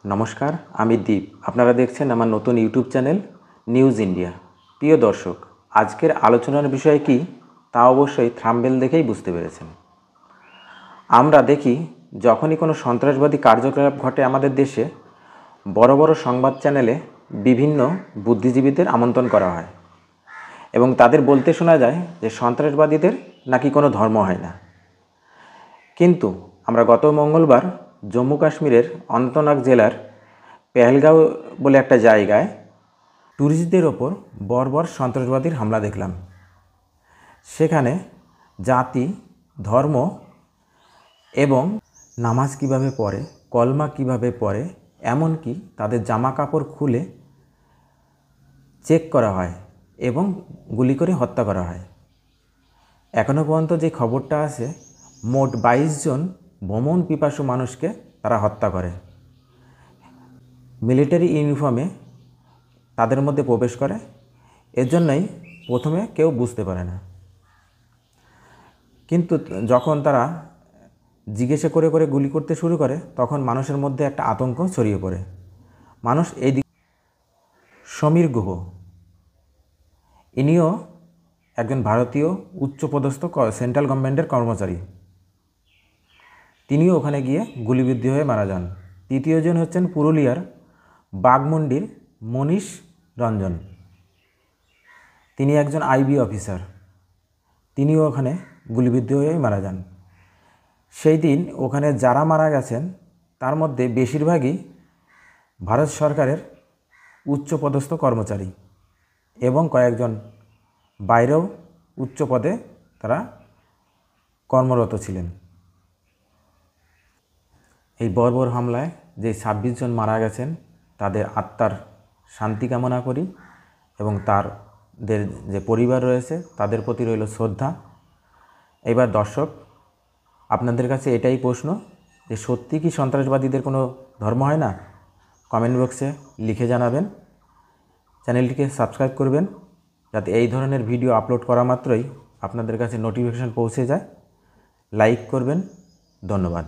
নমস্কার, আমি দীপ। আপনারা দেখছেন আমার নতুন ইউটিউব চ্যানেল নিউজ ইন্ডিয়া। প্রিয় দর্শক, আজকের আলোচনার বিষয় কি তা অবশ্যই থাম্বনেল দেখেই বুঝতে পেরেছেন। আমরা দেখি যখনই কোনো সন্ত্রাসবাদী কার্যকলাপ ঘটে আমাদের দেশে, বড় বড় সংবাদ চ্যানেলে বিভিন্ন বুদ্ধিজীবীদের আমন্ত্রণ করা হয় এবং তাদের বলতে শোনা যায় যে সন্ত্রাসবাদীদের নাকি কোনো ধর্ম হয় না। কিন্তু আমরা গত মঙ্গলবার জম্মু কাশ্মীরের অনন্তনাগ জেলার পেহেলগাঁও বলে একটা জায়গায় ট্যুরিস্টদের ওপর বর্বর সন্ত্রাসবাদীর হামলা দেখলাম। সেখানে জাতি, ধর্ম এবং নামাজ কিভাবে পড়ে, কলমা কিভাবে পড়ে, এমনকি তাদের জামা কাপড় খুলে চেক করা হয় এবং গুলি করে হত্যা করা হয়। এখনও পর্যন্ত যে খবরটা আছে, মোট 22 জন ভ্রমণ পিপাসু মানুষকে তারা হত্যা করে। মিলিটারি ইউনিফর্মে তাদের মধ্যে প্রবেশ করে। এর জন্যই প্রথমে কেউ বুঝতে পারে না, কিন্তু যখন তারা জিজ্ঞাসা করে করে গুলি করতে শুরু করে তখন মানুষের মধ্যে একটা আতঙ্ক ছড়িয়ে পড়ে। মানুষ এই দিক সমীর গুহ, ইনিও একজন ভারতীয় উচ্চপদস্থ সেন্ট্রাল গভর্নমেন্টের কর্মচারী। তিনিও ওখানে গিয়ে গুলিবিদ্ধ হয়ে মারা যান। তৃতীয়জন হচ্ছেন পুরুলিয়ার বাঘমুন্ডির মনীষ রঞ্জন। তিনি একজন আইবি অফিসার, তিনিও ওখানে গুলিবিদ্ধ হয়ে মারা যান। সেই দিন ওখানে যারা মারা গেছেন তার মধ্যে বেশিরভাগই ভারত সরকারের উচ্চপদস্থ কর্মচারী এবং কয়েকজন বাইরেও উচ্চ পদে তারা কর্মরত ছিলেন। এই বর্বর হামলায় যে 26 জন মারা গেছেন তাদের আত্মার শান্তি কামনা করি এবং তাদের যে পরিবার রয়েছে তাদের প্রতি রইল শ্রদ্ধা। এবার দর্শক, আপনাদের কাছে এটাই প্রশ্ন যে সত্যি কি সন্ত্রাসবাদীদের কোনো ধর্ম হয় না? কমেন্ট বক্সে লিখে জানাবেন। চ্যানেলটিকে সাবস্ক্রাইব করবেন যাতে এই ধরনের ভিডিও আপলোড করা মাত্রই আপনাদের কাছে নোটিফিকেশন পৌঁছে যায়। লাইক করবেন। ধন্যবাদ।